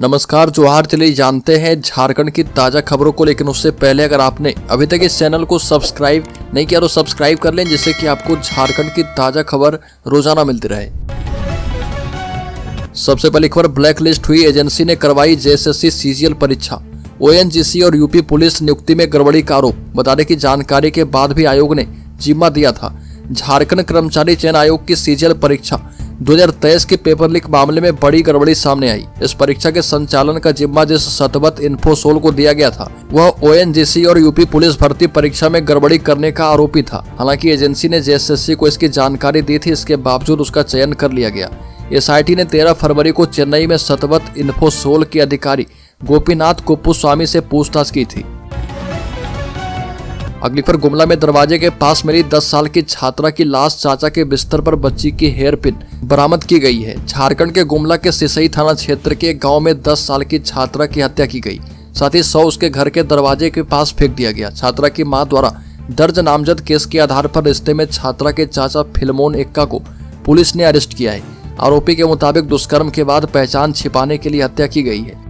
नमस्कार, जोहार। चलिए जानते हैं झारखंड की ताज़ा खबरों को, लेकिन उससे पहले अगर आपने अभी तक इस चैनल को सब्सक्राइब नहीं किया तो सब्सक्राइब कर लें, जिससे कि आपको झारखंड की ताज़ा खबर रोजाना मिलती रहे। सबसे पहले खबर, ब्लैक लिस्ट हुई एजेंसी ने करवाई जेएसएससी सीजीएल परीक्षा। ओएनजीसी और यूपी पुलिस नियुक्ति में गड़बड़ी का आरोप। बताने की जानकारी के बाद भी आयोग ने जिम्मा दिया था। झारखंड कर्मचारी चयन आयोग की सीजीएल परीक्षा 2023 के पेपर लीक मामले में बड़ी गड़बड़ी सामने आई। इस परीक्षा के संचालन का जिम्मा जिस सतबत इन्फोसोल को दिया गया था, वह ओएनजीसी और यूपी पुलिस भर्ती परीक्षा में गड़बड़ी करने का आरोपी था। हालांकि एजेंसी ने जेएसएससी को इसकी जानकारी दी थी, इसके बावजूद उसका चयन कर लिया गया। एसआईटी ने 13 फरवरी को चेन्नई में सतबत इन्फोसोल के अधिकारी गोपीनाथ कुप्पुस्वामी से पूछताछ की थी। अगली खबर, गुमला में दरवाजे के पास मिली 10 साल की छात्रा की लाश। चाचा के बिस्तर पर बच्ची की हेयर पिन बरामद की गई है। झारखंड के गुमला के सिसई थाना क्षेत्र के गांव में 10 साल की छात्रा की हत्या की गई। साथ ही 100 उसके घर के दरवाजे के पास फेंक दिया गया। छात्रा की मां द्वारा दर्ज नामजद केस के आधार पर रिश्ते में छात्रा के चाचा फिल्मोन एक्का को पुलिस ने अरेस्ट किया है। आरोपी के मुताबिक दुष्कर्म के बाद पहचान छिपाने के लिए हत्या की गई है।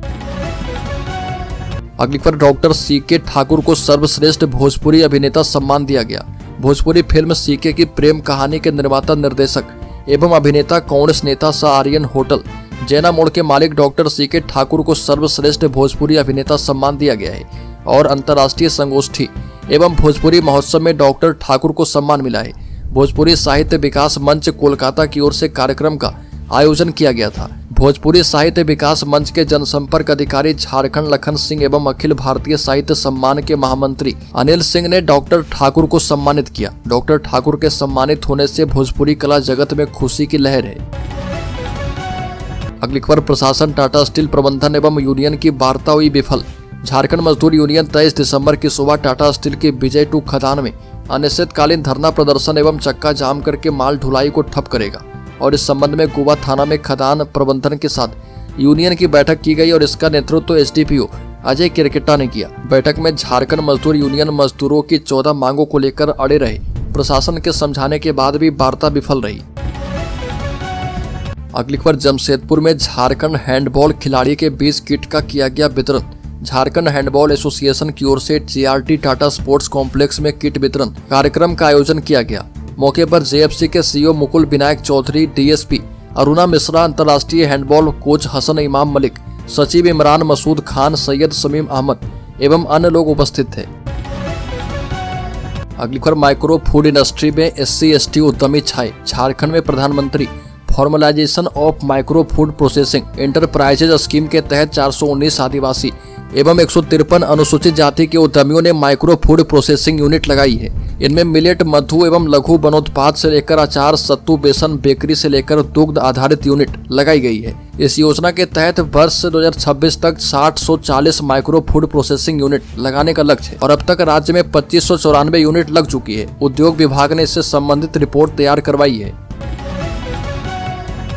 अगली पर डॉक्टर सीके ठाकुर को सर्वश्रेष्ठ भोजपुरी अभिनेता सम्मान दिया गया। भोजपुरी फिल्म सीके की प्रेम कहानी के निर्माता, निर्देशक एवं अभिनेता, कांग्रेस नेता सह आर्यन होटल जैना मोड़ के मालिक डॉक्टर सीके ठाकुर को सर्वश्रेष्ठ भोजपुरी अभिनेता सम्मान दिया गया है और अंतर्राष्ट्रीय संगोष्ठी एवं भोजपुरी महोत्सव में डॉक्टर ठाकुर को सम्मान मिला है। भोजपुरी साहित्य विकास मंच कोलकाता की ओर से कार्यक्रम का आयोजन किया गया था। भोजपुरी साहित्य विकास मंच के जनसंपर्क अधिकारी झारखंड लखन सिंह एवं अखिल भारतीय साहित्य सम्मान के महामंत्री अनिल सिंह ने डॉक्टर ठाकुर को सम्मानित किया। डॉक्टर ठाकुर के सम्मानित होने से भोजपुरी कला जगत में खुशी की लहर है। अगली खबर, प्रशासन टाटा स्टील प्रबंधन एवं यूनियन की वार्ता हुई विफल। झारखंड मजदूर यूनियन 23 दिसंबर की सुबह टाटा स्टील के विजय 2 खदान में अनिश्चितकालीन धरना प्रदर्शन एवं चक्का जाम करके माल ढुलाई को ठप करेगा और इस संबंध में गोवा थाना में खदान प्रबंधन के साथ यूनियन की बैठक की गई और इसका नेतृत्व एसडीपीओ अजय किरकेटा ने किया। बैठक में झारखंड मजदूर यूनियन मजदूरों की 14 मांगों को लेकर अड़े रहे। प्रशासन के समझाने के बाद भी वार्ता विफल रही। अगली खबर, जमशेदपुर में झारखंड हैंडबॉल खिलाड़ी के बीच किट का किया गया वितरण। झारखंड हैंडबॉल एसोसिएशन की ओर से जीआरटी टाटा स्पोर्ट्स कॉम्प्लेक्स में किट वितरण कार्यक्रम का आयोजन किया गया। मौके पर जेएफसी के सीईओ मुकुल विनायक चौधरी, डीएसपी अरुणा मिश्रा, अंतर्राष्ट्रीय हैंडबॉल कोच हसन इमाम मलिक, सचिव इमरान मसूद खान, सैयद समीम अहमद एवं अन्य लोग उपस्थित थे। अगली खबर, माइक्रो फूड इंडस्ट्री में SC/ST उद्यमी छाए। झारखंड में प्रधानमंत्री formalisation of micro food processing enterprises scheme के तहत 419 आदिवासी एवं 153 अनुसूचित जाति के उद्यमियों ने माइक्रो फूड प्रोसेसिंग यूनिट लगाई है। इनमें मिलेट, मधु एवं लघु वनोत्पाद से लेकर अचार, सत्तू, बेसन, बेकरी से लेकर दुग्ध आधारित यूनिट लगाई गई है। इस योजना के तहत वर्ष 2026 तक 640 माइक्रो फूड प्रोसेसिंग यूनिट लगाने का लक्ष्य है और अब तक राज्य में 2594 यूनिट लग चुकी है। उद्योग विभाग ने इससे संबंधित रिपोर्ट तैयार करवाई है।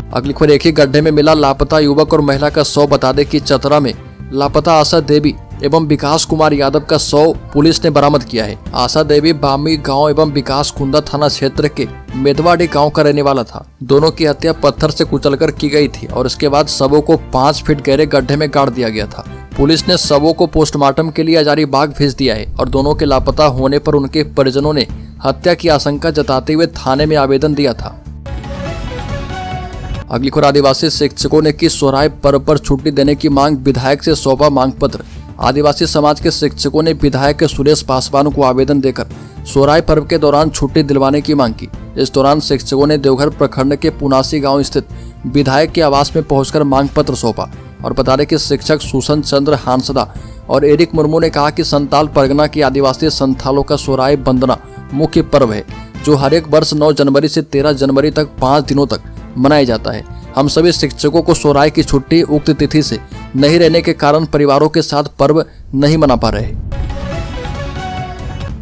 अगली खबर, एक ही गड्ढे में मिला लापता युवक और महिला का शव। बता दें कि चतरा में लापता आशा देवी एवं विकास कुमार यादव का शव पुलिस ने बरामद किया है। आशा देवी बामी गांव एवं विकास कुंदा थाना क्षेत्र के मेदवाड़ी गांव का रहने वाला था। दोनों की हत्या पत्थर से कुचलकर की गई थी और इसके बाद शवों को 5 फीट गहरे गड्ढे में गाड़ दिया गया था। पुलिस ने शवों को पोस्टमार्टम के लिए हजारीबाग भेज दिया है और दोनों के लापता होने पर उनके परिजनों ने हत्या की आशंका जताते हुए थाने में आवेदन दिया था। अगली खबर, आदिवासी शिक्षकों ने की सोहराय पर्व पर छुट्टी देने की मांग। विधायक से सौंपा मांग पत्र। आदिवासी समाज के शिक्षकों ने विधायक सुरेश पासवान को आवेदन देकर सोहराय पर्व के दौरान छुट्टी दिलवाने की मांग की। इस दौरान शिक्षकों ने देवघर प्रखंड के पुनासी गांव स्थित विधायक के आवास में पहुंचकर मांग पत्र सौंपा और बता दें कि शिक्षक सुसन चंद्र हांसदा और एरिक मुर्मू ने कहा कि संताल परगना की आदिवासी संथालों का सोहराय वंदना मुख्य पर्व है, जो हर एक वर्ष 9 जनवरी से 13 जनवरी तक 5 दिनों तक मनाया जाता है। हम सभी शिक्षकों को सोहराय की छुट्टी उक्त तिथि से नहीं रहने के कारण परिवारों के साथ पर्व नहीं मना पा रहे।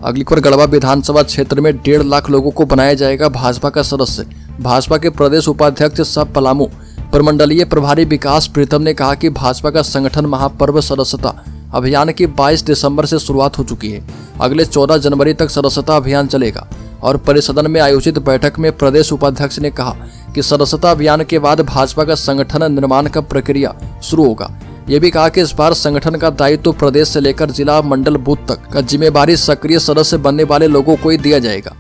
अगली खबर, गढ़वा विधानसभा क्षेत्र में 1.5 लाख लोगों को बनाया जाएगा भाजपा का सदस्य। भाजपा के प्रदेश उपाध्यक्ष सह पलामू प्रमंडलीय प्रभारी विकास प्रीतम ने कहा कि भाजपा का संगठन महापर्व सदस्यता अभियान की 22 दिसंबर से शुरुआत हो चुकी है। अगले 14 जनवरी तक सदस्यता अभियान चलेगा और परिसदन में आयोजित बैठक में प्रदेश उपाध्यक्ष ने कहा कि सदस्यता अभियान के बाद भाजपा का संगठन निर्माण का प्रक्रिया शुरू होगा। ये भी कहा कि इस बार संगठन का दायित्व तो प्रदेश से लेकर जिला मंडल बूथ तक का जिम्मेवारी सक्रिय सदस्य बनने वाले लोगों को ही दिया जाएगा।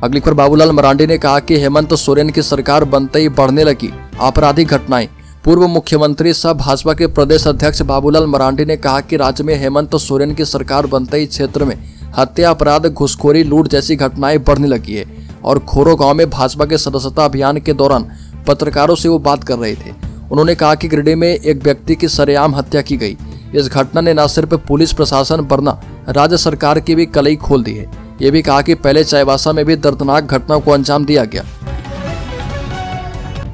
अगली खबर बाबूलाल मरांडी ने कहा कि हेमंत सोरेन की सरकार बनते ही बढ़ने लगी आपराधिक घटनाएं। पूर्व मुख्यमंत्री सह भाजपा के प्रदेश अध्यक्ष बाबूलाल मरांडी ने कहा कि राज्य में हेमंत सोरेन की सरकार बनते ही क्षेत्र में हत्या, अपराध, घुसखोरी, लूट जैसी घटनाएं बढ़ने लगी है। और खोरो गांव में भाजपा के सदस्यता अभियान के दौरान पत्रकारों से वो बात कर रहे थे। उन्होंने कहा कि गिरिडीह में एक व्यक्ति की सरेआम हत्या की गई। इस घटना ने न सिर्फ पुलिस प्रशासन वरना राज्य सरकार की भी कलई खोल दी है। ये भी कहा कि पहले चाईबासा में भी दर्दनाक घटना को अंजाम दिया गया।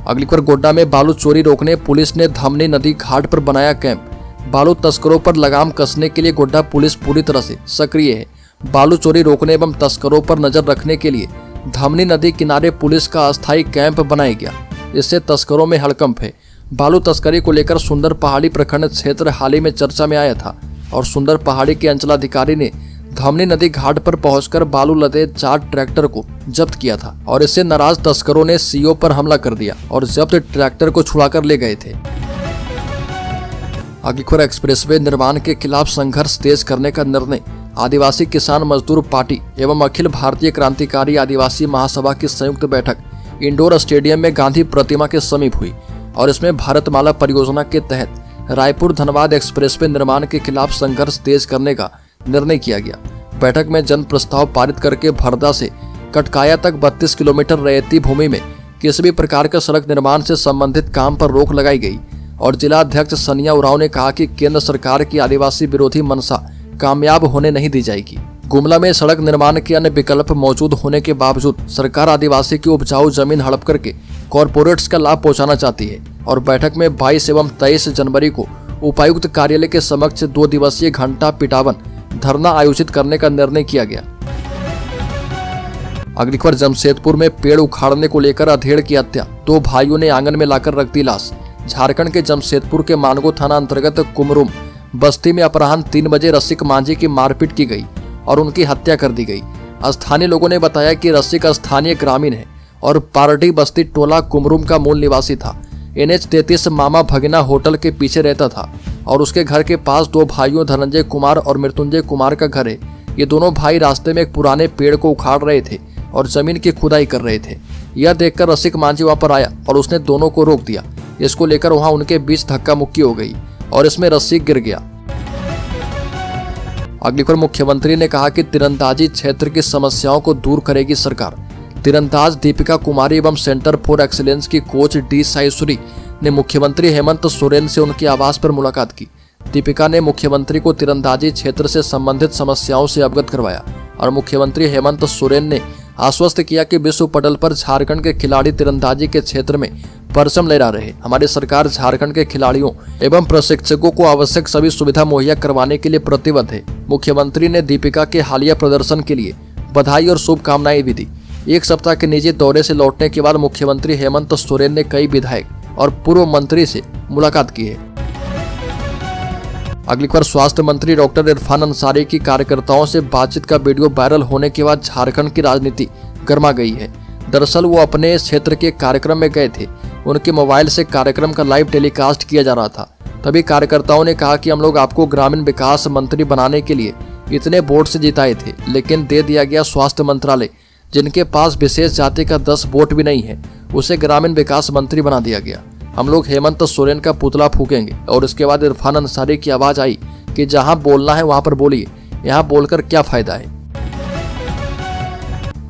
अगली खबर गोड्डा में बालू चोरी रोकने पुलिस ने धमनी नदी घाट पर बनाया कैंप। बालू तस्करों पर लगाम कसने के लिए गोड्डा पुलिस पूरी तरह से सक्रिय है। बालू चोरी रोकने एवं तस्करों पर नजर रखने के लिए धमनी नदी किनारे पुलिस का अस्थायी कैंप बनाया गया। इससे तस्करों में हड़कंप है। बालू तस्करी को लेकर सुंदर पहाड़ी प्रखंड क्षेत्र हाल ही में चर्चा में आया था और सुंदर पहाड़ी के अंचलाधिकारी ने धमनी नदी घाट पर पहुंचकर बालू लदे 4 ट्रैक्टर को जब्त किया था और इससे नाराज तस्करों ने सीओ पर हमला कर दिया और जब्त ट्रैक्टर को छुड़ाकर ले गए थे। अगली खबर एक्सप्रेसवे निर्माण के खिलाफ संघर्ष तेज करने का निर्णय। आदिवासी किसान मजदूर पार्टी एवं अखिल भारतीय क्रांतिकारी आदिवासी महासभा की संयुक्त बैठक इंडोर स्टेडियम में गांधी प्रतिमा के समीप हुई और इसमें भारतमाला परियोजना के तहत रायपुर धनबाद एक्सप्रेसवे निर्माण के खिलाफ संघर्ष तेज करने का निर्णय किया गया। बैठक में जन प्रस्ताव पारित करके भरदा से कटकाया तक 32 किलोमीटर रैयती भूमि में किसी भी प्रकार का सड़क निर्माण से संबंधित काम पर रोक लगाई गई और जिला अध्यक्ष सनिया उरांव ने कहा कि केंद्र सरकार की आदिवासी विरोधी मंशा कामयाब होने नहीं दी जाएगी। गुमला में सड़क निर्माण के अन्य विकल्प मौजूद होने के बावजूद सरकार आदिवासी की उपजाऊ जमीन हड़प करके कॉरपोरेट्स का लाभ पहुंचाना चाहती है और बैठक में 22 एवं 23 जनवरी को उपायुक्त कार्यालय के समक्ष 2 दिवसीय घंटा पिटावन धरना आयोजित करने का निर्णय किया गया। अगली खबर जमशेदपुर में पेड़ उखाड़ने को लेकर अधेड़ की हत्या, 2 भाइयों ने आंगन में लाकर रख दी लाश। झारखंड के जमशेदपुर के मानगो थाना अंतर्गत कुमरुम बस्ती में अपराह्न 3 बजे रसिक मांझी की मारपीट की गई और उनकी हत्या कर दी गई। स्थानीय लोगों ने बताया कि रसिक स्थानीय ग्रामीण है और पारडी बस्ती टोला कुमरुम का मूल निवासी था। NH 33 मामा भगना होटल के पीछे रहता था और उसके घर के पास 2 भाइयों धनंजय कुमार और मृत्युंजय कुमार का घर है। ये दोनों भाई रास्ते में एक पुराने पेड़ को उखाड़ रहे थे और जमीन की खुदाई कर रहे थे। यह देखकर रसिक मांझी वहां पर आया और उसने दोनों को रोक दिया। इसको लेकर वहां उनके बीच धक्का मुक्की हो गई और इसमें रस्सी गिर गया। अगली खबर मुख्यमंत्री ने कहा कि तीरंदाजी क्षेत्र की समस्याओं को दूर करेगी सरकार। तीरंदाज दीपिका कुमारी एवं सेंटर फॉर एक्सीलेंस की कोच डी साईसुरी ने मुख्यमंत्री हेमंत सोरेन से उनके आवास पर मुलाकात की। दीपिका ने मुख्यमंत्री को तीरंदाजी क्षेत्र से संबंधित समस्याओं से अवगत करवाया और मुख्यमंत्री हेमंत सोरेन ने आश्वस्त किया कि विश्व पटल पर झारखंड के खिलाड़ी तीरंदाजी के क्षेत्र में परचम लहरा रहे। हमारी सरकार झारखंड के खिलाड़ियों एवं प्रशिक्षकों को आवश्यक सभी सुविधा मुहैया करवाने के लिए प्रतिबद्ध है। मुख्यमंत्री ने दीपिका के हालिया प्रदर्शन के लिए बधाई और शुभकामनाएं भी दी। 1 सप्ताह के निजी दौरे से लौटने के बाद मुख्यमंत्री हेमंत सोरेन ने कई विधायक और पूर्व मंत्री से मुलाकात की है। अगली खबर स्वास्थ्य मंत्री डॉक्टर इरफान अंसारी की कार्यकर्ताओं से बातचीत का वीडियो वायरल होने के बाद झारखंड की राजनीति गर्मा गई है। दरअसल वो अपने क्षेत्र के कार्यक्रम में गए थे। उनके मोबाइल से कार्यक्रम का लाइव टेलीकास्ट किया जा रहा था। तभी कार्यकर्ताओं ने कहा कि हम लोग आपको ग्रामीण विकास मंत्री बनाने के लिए इतने वोट से जिताए थे, लेकिन दे दिया गया स्वास्थ्य मंत्रालय। जिनके पास विशेष जाति का 10 वोट भी नहीं है, उसे ग्रामीण विकास मंत्री बना दिया गया। हम लोग हेमंत सोरेन का पुतला फूकेंगे। और इसके बाद इरफान अंसारी की आवाज आई कि जहां बोलना है वहां पर बोलिए, यहां बोलकर क्या फायदा है।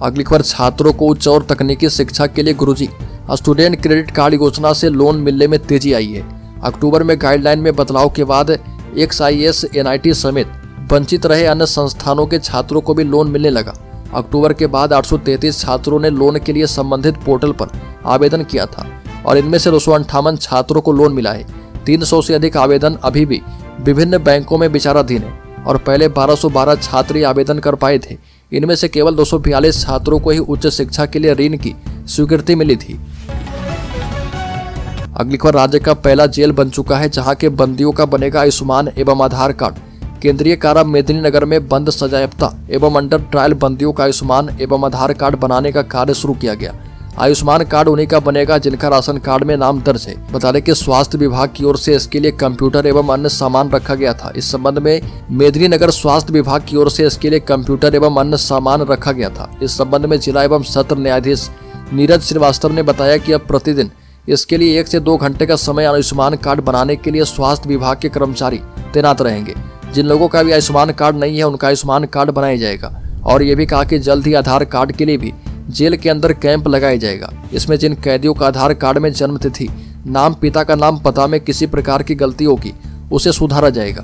अगली खबर छात्रों को उच्च और तकनीकी शिक्षा के लिए गुरुजी स्टूडेंट क्रेडिट कार्ड योजना से लोन मिलने में तेजी आई है। अक्टूबर में गाइडलाइन में बदलाव के बाद XIS NIT समेत वंचित रहे अन्य संस्थानों के छात्रों को भी लोन मिलने लगा। अक्टूबर के बाद 833 छात्रों ने लोन के लिए संबंधित पोर्टल पर आवेदन किया था और इनमें से 258 छात्रों को लोन मिला है। 300 से अधिक आवेदन अभी भी विभिन्न बैंकों में विचाराधीन है और पहले 1212 छात्र ही आवेदन कर पाए थे। इनमें से केवल 242 छात्रों को ही उच्च शिक्षा के लिए ऋण की स्वीकृति मिली थी। अगली खबर राज्य का पहला जेल बन चुका है, जहां के बंदियों का बनेगा आयुष्मान एवं आधार कार्ड। केंद्रीय कारा मेदिनीनगर में बंद सजायाफ्ता एवं अंडर ट्रायल बंदियों का आयुष्मान एवं आधार कार्ड बनाने का कार्य शुरू किया गया। आयुष्मान कार्ड उन्हीं का बनेगा जिनका राशन कार्ड में नाम दर्ज है। बता दें कि स्वास्थ्य विभाग की ओर से इसके लिए कंप्यूटर एवं अन्य सामान रखा गया था। इस संबंध में मेदिनीनगर स्वास्थ्य विभाग की ओर से इसके लिए कंप्यूटर एवं अन्य सामान रखा गया था। इस संबंध में जिला एवं सत्र न्यायाधीश नीरज श्रीवास्तव ने बताया कि अब प्रतिदिन इसके लिए 1 से 2 घंटे का समय आयुष्मान कार्ड बनाने के लिए स्वास्थ्य विभाग के कर्मचारी तैनात रहेंगे। जिन लोगों का भी आयुष्मान कार्ड नहीं है उनका आयुष्मान कार्ड बनाया जाएगा। और ये भी कहा कि जल्द ही आधार कार्ड के लिए भी जेल के अंदर कैंप लगाया जाएगा। इसमें जिन कैदियों का आधार कार्ड में जन्म तिथि, नाम, पिता का नाम, पता में किसी प्रकार की गलती होगी उसे सुधारा जाएगा।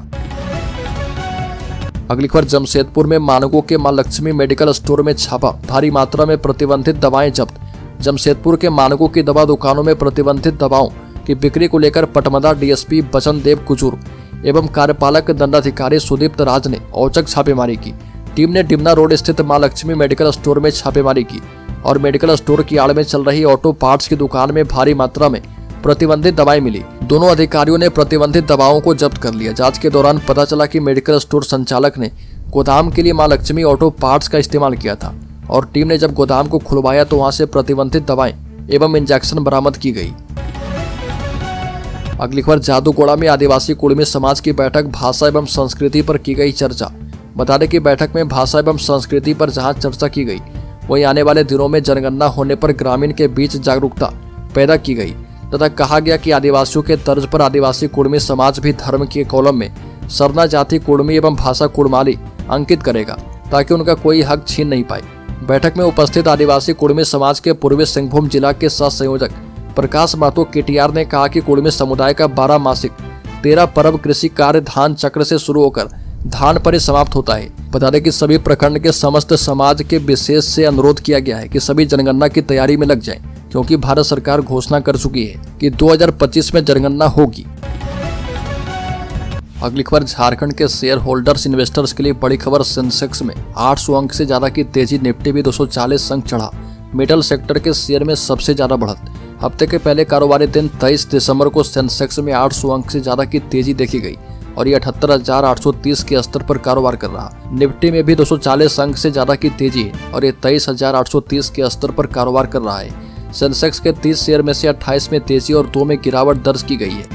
अगली खबर, जमशेदपुर में मानगो के मां लक्ष्मी मेडिकल स्टोर में छापा, भारी मात्रा में प्रतिबंधित दवाएं जब्त। जमशेदपुर के मानगो की दवा दुकानों में प्रतिबंधित दवाओं की बिक्री को लेकर पटमदा डीएसपी बचन देव कुजूर एवं कार्यपालक दंडाधिकारी सुदीप्त राज ने औचक छापेमारी की। टीम ने डिमना रोड स्थित मां लक्ष्मी मेडिकल स्टोर में छापेमारी की और मेडिकल स्टोर की आड़ में चल रही ऑटो पार्ट्स की दुकान में भारी मात्रा में प्रतिबंधित दवाएं मिली। दोनों अधिकारियों ने प्रतिबंधित दवाओं को जब्त कर लिया। जांच के दौरान पता चला कि मेडिकल स्टोर संचालक ने गोदाम के लिए मां लक्ष्मी ऑटो पार्ट्स का इस्तेमाल किया था और टीम ने जब गोदाम को खुलवाया तो वहां से प्रतिबंधित दवाएं एवं इंजेक्शन बरामद की गई। अगली खबर, जादूगोड़ा में आदिवासी कुड़मी समाज की बैठक, भाषा एवं संस्कृति पर की गई चर्चा। बता दें कि बैठक में भाषा एवं संस्कृति पर जहां चर्चा की गई वहीं आने वाले दिनों में जनगणना होने पर ग्रामीण के बीच जागरूकता पैदा की गई तथा कहा गया कि आदिवासियों के तर्ज पर आदिवासी कुड़मी समाज भी धर्म के कॉलम में सरना जाति कुड़मी एवं भाषा कुड़माली अंकित करेगा ताकि उनका कोई हक छीन नहीं पाए। बैठक में उपस्थित आदिवासी कुड़मी समाज के पूर्वी सिंहभूम जिला के सह संयोजक प्रकाश महतो केटीआर ने कहा कि कुड़मी समुदाय का 12 मासिक 13 पर्व कृषि कार्य धान चक्र से शुरू होकर धान पर ही समाप्त होता है। बता दें कि सभी प्रखंड के समस्त समाज के विशेष से अनुरोध किया गया है कि सभी जनगणना की तैयारी में लग जाएं, क्योंकि भारत सरकार घोषणा कर चुकी है कि 2025 में जनगणना होगी। अगली खबर, झारखंड के शेयर होल्डर्स इन्वेस्टर्स के लिए बड़ी खबर। सेंसेक्स में 800 अंक से ज्यादा की तेजी, निफ्टी भी 240 अंक चढ़ा। मेटल सेक्टर के शेयर में सबसे ज्यादा बढ़त। हफ्ते के पहले कारोबारी दिन 23 दिसंबर को सेंसेक्स में 800 अंक से ज्यादा की तेजी देखी गई और ये 78,830 के स्तर पर कारोबार कर रहा। निफ्टी में भी 240 अंक से ज्यादा की तेजी है और ये 23,830 के स्तर पर कारोबार कर रहा है। सेंसेक्स के 30 शेयर में से 28 में तेजी और 2 में गिरावट दर्ज की गई है।